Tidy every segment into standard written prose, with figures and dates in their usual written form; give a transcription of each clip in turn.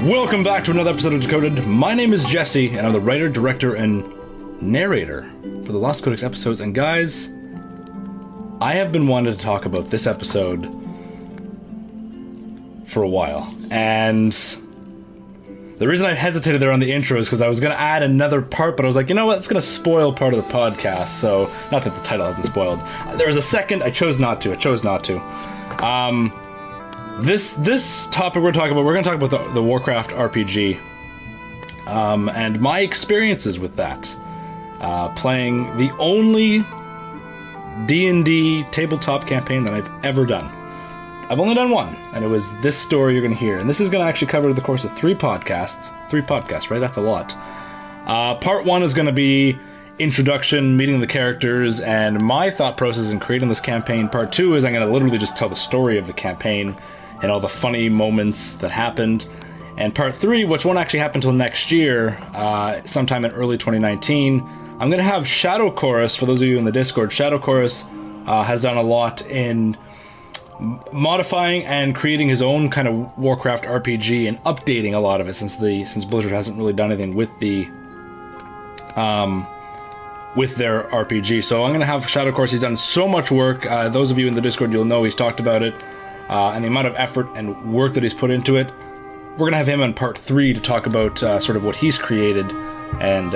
Welcome back to another episode of Decoded. My name is Jesse, and I'm the writer, director, and narrator for the Lost Codex episodes. And guys, I have been wanting to talk about this episode for a while. And the reason I hesitated there on the intro is because I was going to add another part, but I was like, you know what, it's going to spoil part of the podcast. So, not that the title hasn't spoiled. There was a second, I chose not to. This topic we're going to talk about the Warcraft RPG, and my experiences with that, playing the only D&D tabletop campaign that I've ever done. I've only done one, and it was this story you're going to hear, and this is going to actually cover the course of three podcasts, right? That's a lot. Part one is going to be introduction, meeting the characters, and my thought process in creating this campaign. Part two is I'm going to literally just tell the story of the campaign and all the funny moments that happened. And part three, which won't actually happen until next year, sometime in early 2019, I'm going to have Shadow Chorus. For those of you in the Discord, Shadow Chorus has done a lot in modifying and creating his own kind of Warcraft RPG and updating a lot of it since Blizzard hasn't really done anything with the with their RPG. So I'm going to have Shadow Chorus. He's done so much work. Those of you in the Discord, you'll know he's talked about it. And the amount of effort and work that he's put into it. We're going to have him on part three to talk about sort of what he's created and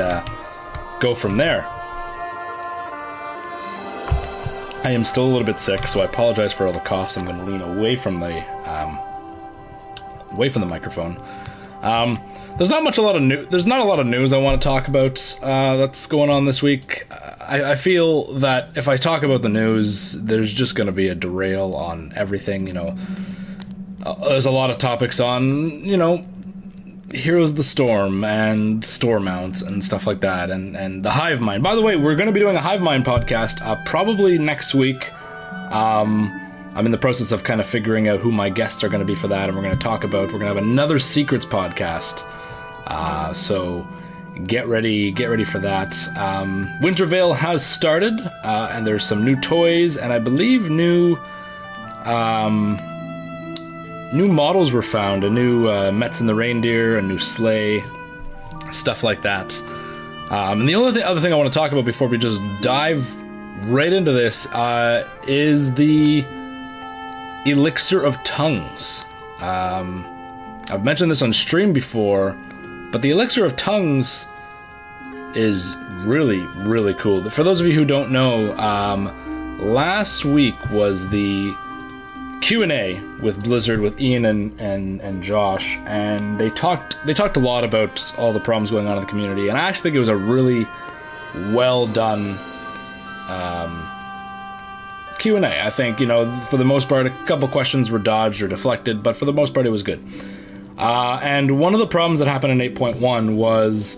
go from there. I am still a little bit sick, so I apologize for all the coughs. I'm going to lean away from the microphone. There's not a lot of news I want to talk about that's going on this week. I feel that if I talk about the news, there's just going to be a derail on everything, there's a lot of topics on, Heroes of the Storm and store mounts and stuff like that, and the Hive Mind. By the way, we're going to be doing a Hive Mind podcast probably next week. I'm in the process of kind of figuring out who my guests are going to be for that, and we're going to have another Secrets podcast. So get ready for that. Wintervale has started, and there's some new toys, and I believe new models were found, a new Mets and the Reindeer, a new sleigh, stuff like that. And the only other thing I want to talk about before we just dive right into this is the Elixir of Tongues. I've mentioned this on stream before, but the Elixir of Tongues is really, really cool. For those of you who don't know, last week was the Q&A with Blizzard, with Ian and Josh, and they talked a lot about all the problems going on in the community, and I actually think it was a really well done Q&A. I think, for the most part, a couple questions were dodged or deflected, but for the most part, it was good. And one of the problems that happened in 8.1 was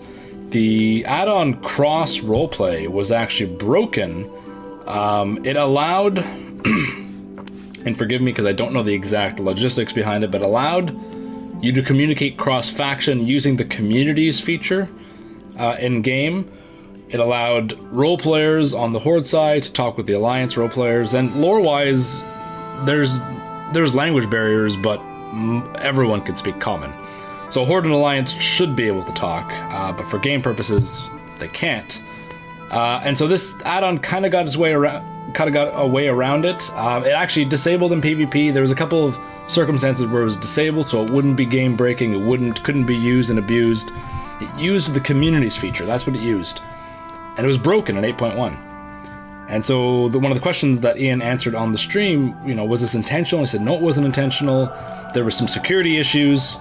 the add-on cross roleplay was actually broken. It allowed, and forgive me because I don't know the exact logistics behind it, but allowed you to communicate cross-faction using the communities feature in-game. It allowed role players on the Horde side to talk with the Alliance role players, and lore-wise, there's language barriers, but everyone can speak common. So Horde and Alliance should be able to talk, but for game purposes, they can't. And so this add-on kind of got a way around it. It actually disabled in PvP. There was a couple of circumstances where it was disabled, so it wouldn't be game breaking. It couldn't be used and abused. It used the communities feature. That's what it used. And it was broken in 8.1. And so one of the questions that Ian answered on the stream, was this intentional? He said, no, it wasn't intentional. There were some security issues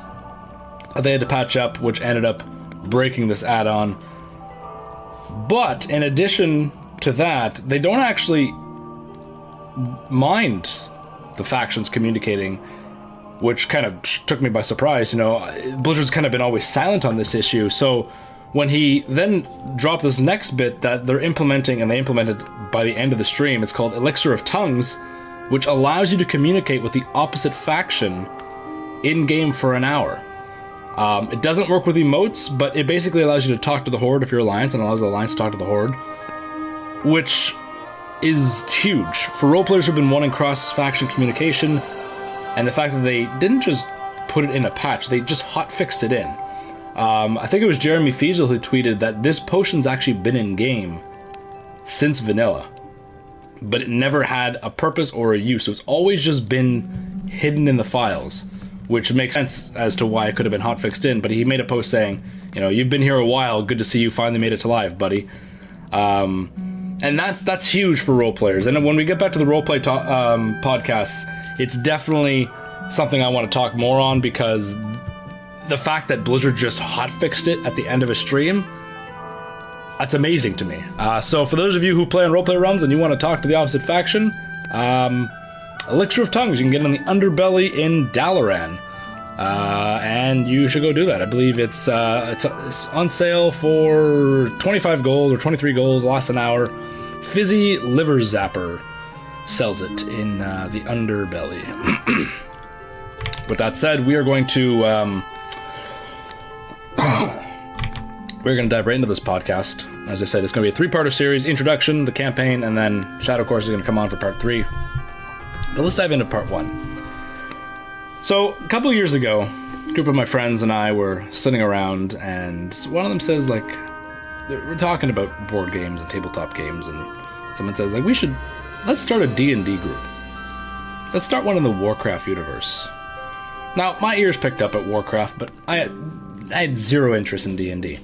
they had to patch up, which ended up breaking this add-on. But in addition to that, they don't actually mind the factions communicating, which kind of took me by surprise. Blizzard's kind of been always silent on this issue. So when he then dropped this next bit that they're implementing, and they implemented by the end of the stream, it's called Elixir of Tongues, which allows you to communicate with the opposite faction in-game for an hour. It doesn't work with emotes, but it basically allows you to talk to the Horde if you're Alliance, and allows the Alliance to talk to the Horde, which is huge. For roleplayers who've been wanting cross-faction communication, and the fact that they didn't just put it in a patch. They just hotfixed it in. I think it was Jeremy Fiesel who tweeted that this potion's actually been in game since vanilla, but it never had a purpose or a use. So it's always just been hidden in the files, which makes sense as to why it could have been hotfixed in. But he made a post saying, you know, you've been here a while. Good to see you finally made it to live, buddy. And that's huge for role players. And when we get back to the roleplay podcasts, it's definitely something I want to talk more on, because the fact that Blizzard just hotfixed it at the end of a stream, that's amazing to me. So for those of you who play on roleplay runs and you want to talk to the opposite faction, Elixir of Tongues, you can get it on the Underbelly in Dalaran. And you should go do that. I believe it's on sale for 25 gold or 23 gold, lasts an hour. Fizzy Liver Zapper sells it in the Underbelly. With that said, we are going to dive right into this podcast. As I said, it's going to be a 3-parter series: introduction, the campaign, and then Shadow Course is going to come on for part 3. But let's dive into part 1. So, a couple of years ago, a group of my friends and I were sitting around, and one of them says, like, we're talking about board games and tabletop games, and someone says, like, let's start a D&D group. Let's start one in the Warcraft universe. Now, my ears picked up at Warcraft, but I had zero interest in D&D.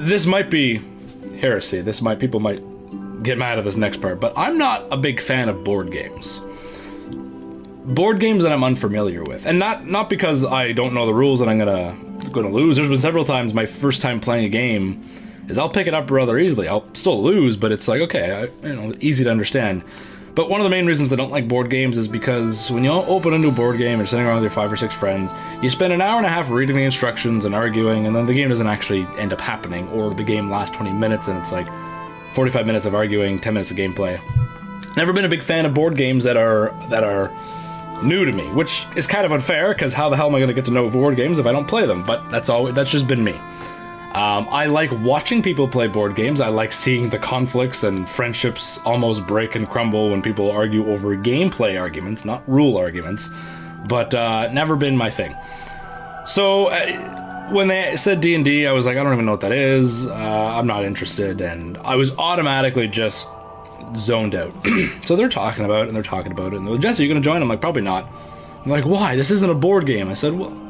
This might be heresy. People might get mad at this next part, but I'm not a big fan of board games. Board games that I'm unfamiliar with, and not because I don't know the rules and I'm gonna lose. There's been several times my first time playing a game is I'll pick it up rather easily. I'll still lose, but it's like, okay, easy to understand. But one of the main reasons I don't like board games is because when you open a new board game and you're sitting around with your 5 or 6 friends, you spend an hour and a half reading the instructions and arguing, and then the game doesn't actually end up happening, or the game lasts 20 minutes and it's like 45 minutes of arguing, 10 minutes of gameplay. Never been a big fan of board games that are new to me, which is kind of unfair, because how the hell am I going to get to know board games if I don't play them? But that's just been me. I like watching people play board games. I like seeing the conflicts and friendships almost break and crumble when people argue over gameplay arguments, not rule arguments, but never been my thing. So when they said D&D, I was like, I don't even know what that is. I'm not interested, and I was automatically just zoned out. So they're talking about it, and they're like, Jesse, you gonna join? I'm like, probably not. I'm like, why? This isn't a board game. I said, well,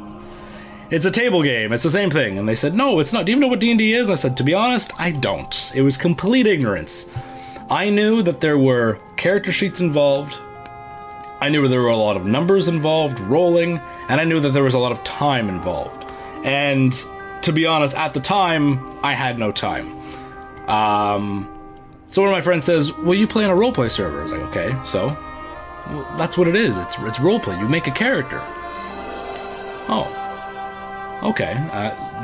it's a table game. It's the same thing. And they said, no, it's not. Do you even know what D&D is? I said, to be honest, I don't. It was complete ignorance. I knew that there were character sheets involved. I knew there were a lot of numbers involved, rolling, and I knew that there was a lot of time involved. And to be honest, at the time, I had no time. So one of my friends says, well, you play on a roleplay server. I was like, okay, so? Well, that's what it is. It's roleplay. You make a character. Oh. Okay.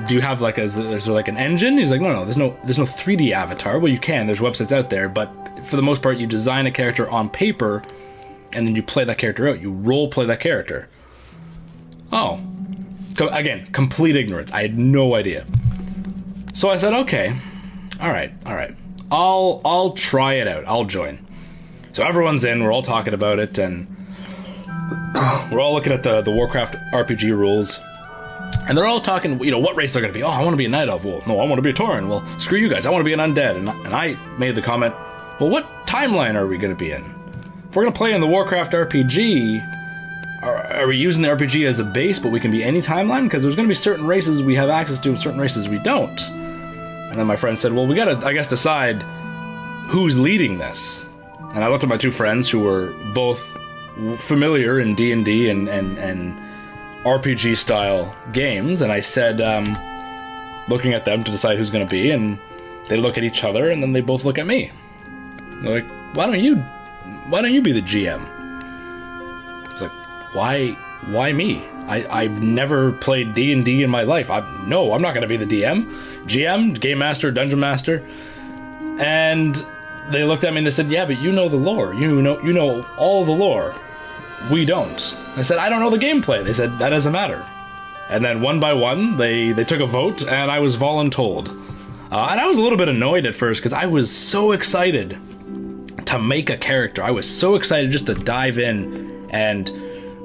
Do you have is there like an engine? He's like, no, there's no 3D avatar. Well, you can. There's websites out there, but for the most part, you design a character on paper, and then you play that character out. You roleplay that character. Oh. Again, complete ignorance. I had no idea. So I said, okay. All right. I'll try it out. I'll join. So everyone's in. We're all talking about it, and we're all looking at the Warcraft RPG rules. And they're all talking, what race they're going to be. Oh, I want to be a Night Elf. Well, no, I want to be a Tauren. Well, screw you guys. I want to be an Undead. And I made the comment, well, what timeline are we going to be in? If we're going to play in the Warcraft RPG, are we using the RPG as a base, but we can be any timeline? Because there's going to be certain races we have access to and certain races we don't. And then my friend said, well, we got to, I guess, decide who's leading this. And I looked at my 2 friends who were both familiar in D&D and RPG style games, and I said, looking at them to decide who's going to be, and they look at each other, and then they both look at me. They're like, why don't you be the GM? I was like, why me? I've never played D&D in my life. I'm not going to be the GM, Game Master, Dungeon Master. And they looked at me and they said, yeah, but you know the lore. You know all the lore. We don't. I said, I don't know the gameplay. They said, that doesn't matter. And then one by one, they took a vote, and I was voluntold. And I was a little bit annoyed at first, because I was so excited to make a character. I was so excited just to dive in and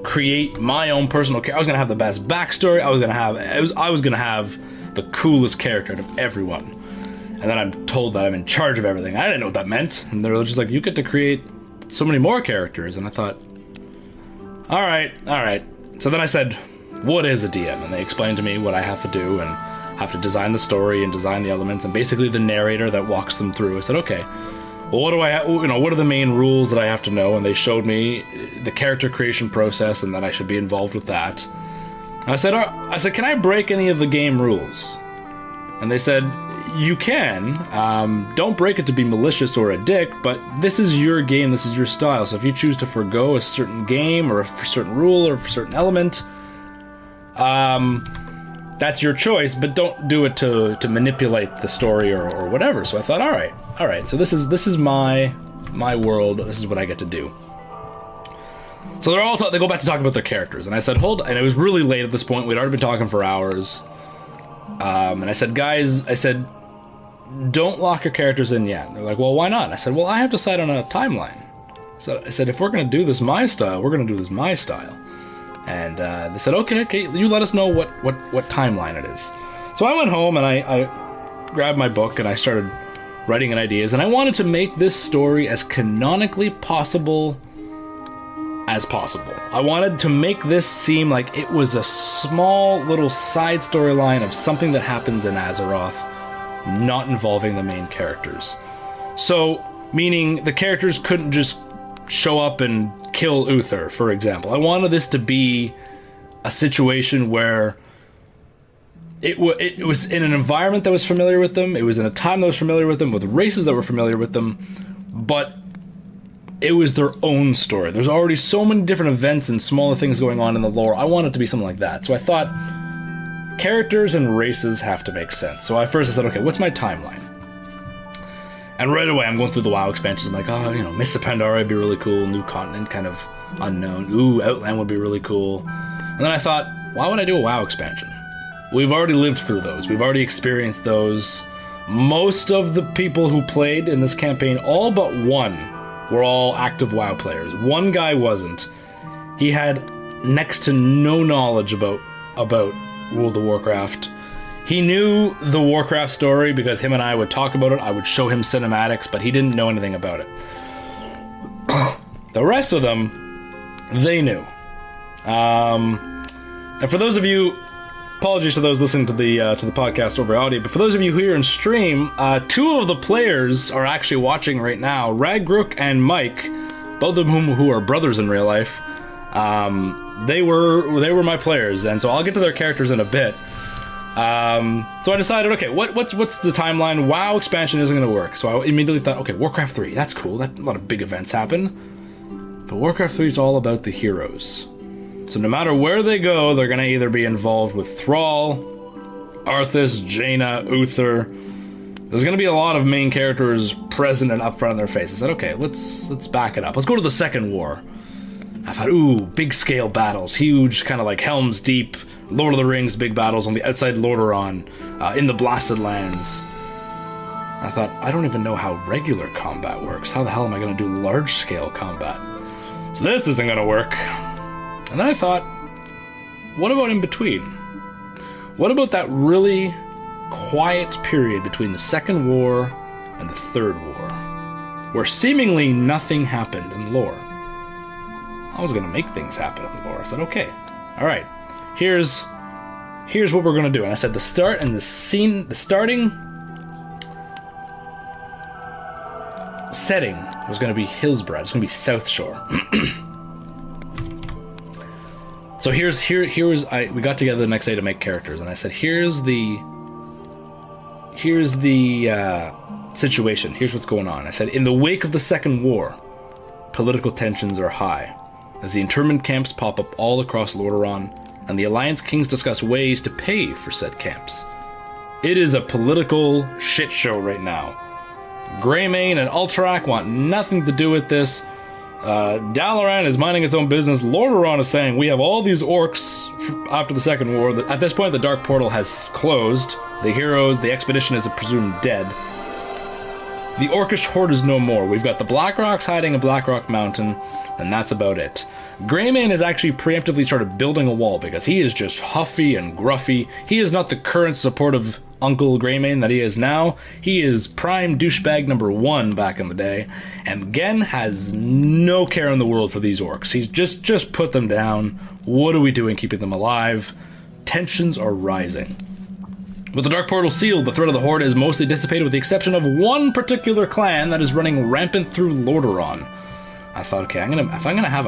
create my own personal character. I was gonna have the best backstory. I was gonna have the coolest character out of everyone. And then I'm told that I'm in charge of everything. I didn't know what that meant. And they were just like, you get to create so many more characters. And I thought, all right. So then I said, what is a DM? And they explained to me what I have to do, and have to design the story and design the elements, and basically the narrator that walks them through. I said, okay, well, what are the main rules that I have to know? And they showed me the character creation process, and that I should be involved with that. And I said, can I break any of the game rules? And they said, you can. Don't break it to be malicious or a dick, but this is your game, this is your style. So if you choose to forgo a certain game or a certain rule or a certain element, that's your choice, but don't do it to manipulate the story or whatever. So I thought, all right. So this is my world. This is what I get to do. So they go back to talking about their characters, and I said, and it was really late at this point. We'd already been talking for hours. And I said, guys, don't lock your characters in yet. They're like, well, why not? And I said, well, I have to decide on a timeline. So I said, if we're going to do this my style, we're going to do this my style. And they said, okay, you let us know what timeline it is. So I went home and I grabbed my book and I started writing in ideas. And I wanted to make this story as canonically possible as possible. I wanted to make this seem like it was a small little side storyline of something that happens in Azeroth, not involving the main characters. So, meaning the characters couldn't just show up and kill Uther, for example. I wanted this to be a situation where it was in an environment that was familiar with them, it was in a time that was familiar with them, with races that were familiar with them, but it was their own story. There's already so many different events and smaller things going on in the lore. I want it to be something like that. So I thought, characters and races have to make sense. So at first I said, okay, what's my timeline? And right away I'm going through the WoW expansions. I'm like, Mists of Pandaria would be really cool. New continent, kind of unknown. Ooh, Outland would be really cool. And then I thought, why would I do a WoW expansion? We've already lived through those. We've already experienced those. Most of the people who played in this campaign, all but one, were all active WoW players. One guy wasn't. He had next to no knowledge about World of Warcraft. He knew the Warcraft story because him and I would talk about it. I would show him cinematics, but he didn't know anything about it. The rest of them, they knew. And for those of you, apologies to those listening to the podcast over audio, but for those of you here in stream, two of the players are actually watching right now. Ragrook and Mike, both of whom who are brothers in real life. They were my players, and so I'll get to their characters in a bit. So I decided, okay, what's the timeline? WoW expansion isn't going to work, so I immediately thought, okay, Warcraft 3, that's cool. A lot of big events happen, but Warcraft 3 is all about the heroes. So no matter where they go, they're going to either be involved with Thrall, Arthas, Jaina, Uther. There's going to be a lot of main characters present and up front in their face. I said, okay, let's back it up. Let's go to the Second War. I thought, ooh, big scale battles, huge, kind of like Helm's Deep, Lord of the Rings, big battles on the outside Lordaeron, in the Blasted Lands. I thought, I don't even know how regular combat works. How the hell am I going to do large scale combat? So this isn't going to work. And then I thought, what about in between? What about that really quiet period between the Second War and the Third War, where seemingly nothing happened in lore? I was going to make things happen in lore. I said, okay, all right, here's what we're going to do. And I said the starting setting was going to be Hillsbrad. It's going to be South Shore. So we got together the next day to make characters, and I said, here's the situation. Here's what's going on. I said, in the wake of the Second War, political tensions are high, as the internment camps pop up all across Lordaeron, and the Alliance Kings discuss ways to pay for said camps. It is a political shit show right now. Greymane and Ultrak want nothing to do with this. Dalaran is minding its own business. Lordaeron is saying, we have all these orcs after the Second War. At this point, the Dark Portal has closed. The heroes, the expedition is presumed dead. The Orcish horde is no more. We've got the Blackrocks hiding in Blackrock Mountain, and that's about it. Greymane has actually preemptively started building a wall because he is just huffy and gruffy. He is not the current supportive Uncle Greymane that he is now. He is prime douchebag number 1 back in the day, and Genn has no care in the world for these orcs. He's just put them down. What are we doing keeping them alive? Tensions are rising. With the Dark Portal sealed, the threat of the Horde is mostly dissipated with the exception of one particular clan that is running rampant through Lordaeron. I thought, okay, if I'm gonna have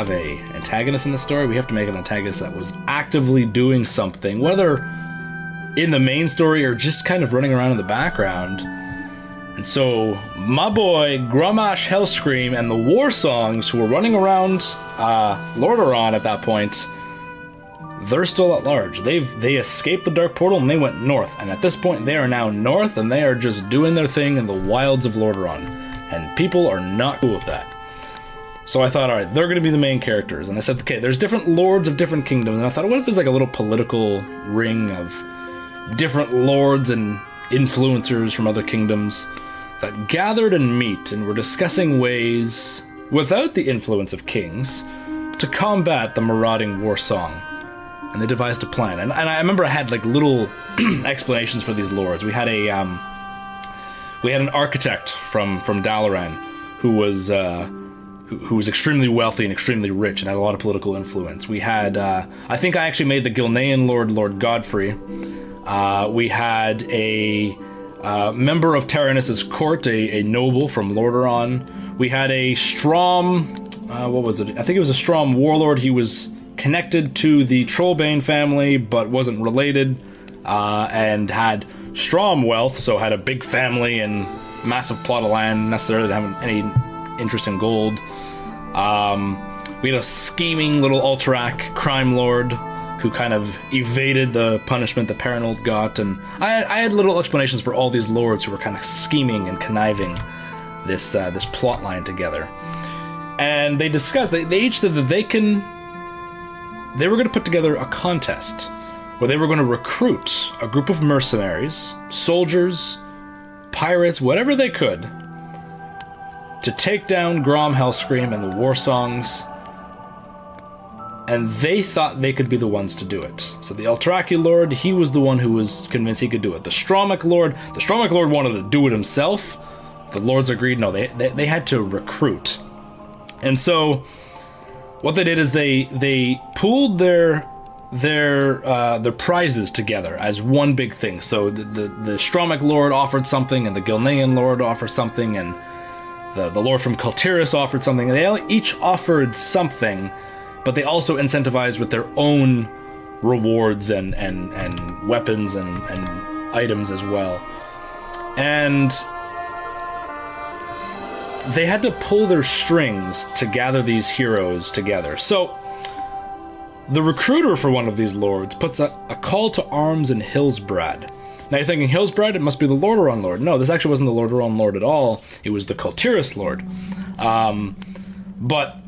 a antagonist in this story, we have to make an antagonist that was actively doing something, whether in the main story or just kind of running around in the background. And so my boy Grommash Hellscream and the War Songs, who were running around Lordaeron at that point, they're still at large. They escaped the Dark Portal and they went north, and at this point they are now north and they are just doing their thing in the wilds of Lordaeron, and people are not cool with that. So I thought, alright, they're going to be the main characters, and I said, okay, there's different lords of different kingdoms, and I thought, what if there's like a little political ring of different lords and influencers from other kingdoms that gathered and meet and were discussing ways, without the influence of kings, to combat the marauding War Song. And they devised a plan. And I remember I had like little explanations for these lords. We had an architect from Dalaran who was extremely wealthy and extremely rich and had a lot of political influence. We had I think I actually made the Gilnean Lord Godfrey. We had a member of Taranis' court, a noble from Lordaeron. We had a Strom, what was it? I think it was a Strom warlord. He was connected to the Trollbane family, but wasn't related, and had Strom wealth, so had a big family and massive plot of land, necessarily didn't have any interest in gold. We had a scheming little Alterac crime lord who kind of evaded the punishment that Paranold got, and I had little explanations for all these lords who were kind of scheming and conniving this plot line together. And they discussed, they each said that they were going to put together a contest where they were going to recruit a group of mercenaries, soldiers, pirates, whatever they could, to take down Grom Hellscream and the War Songs, and they thought they could be the ones to do it. So the Eltraki Lord, he was the one who was convinced he could do it. The Stromic Lord wanted to do it himself. The Lords agreed, no, they had to recruit. And so what they did is they pooled their prizes together as one big thing. So the Stromic Lord offered something, and the Gilnean Lord offered something, and the Lord from Kultiris offered something. They all each offered something, but they also incentivized with their own rewards and weapons and items as well. And they had to pull their strings to gather these heroes together. So the recruiter for one of these lords puts a call to arms in Hillsbrad. Now you're thinking, Hillsbrad, it must be the Lordaeron Lord. No, this actually wasn't the Lordaeron Lord at all. It was the Kultiris Lord. But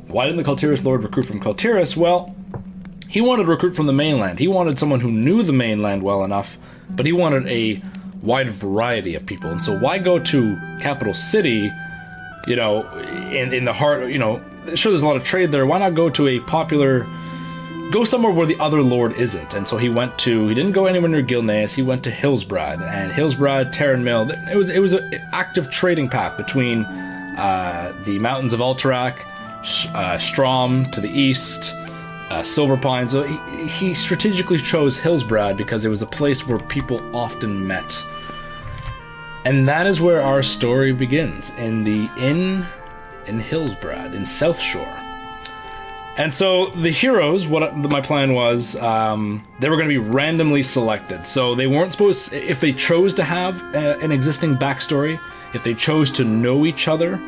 why didn't the Kultiris Lord recruit from Kultiris? Well, he wanted to recruit from the mainland. He wanted someone who knew the mainland well enough, but he wanted a wide variety of people. And so why go to Capital City, you know, in the heart, you know, sure there's a lot of trade there. Why not go to go somewhere where the other lord isn't? And so he didn't go anywhere near Gilneas, he went to Hillsbrad. And Hillsbrad, Terran Mill, it was an active trading path between the mountains of Alterac, Strom to the east, Silver Pine. So he strategically chose Hillsbrad because it was a place where people often met. And that is where our story begins, in the inn in Hillsbrad, in South Shore. And so the heroes, what my plan was, they were going to be randomly selected. So they weren't supposed, if they chose to have an existing backstory, if they chose to know each other,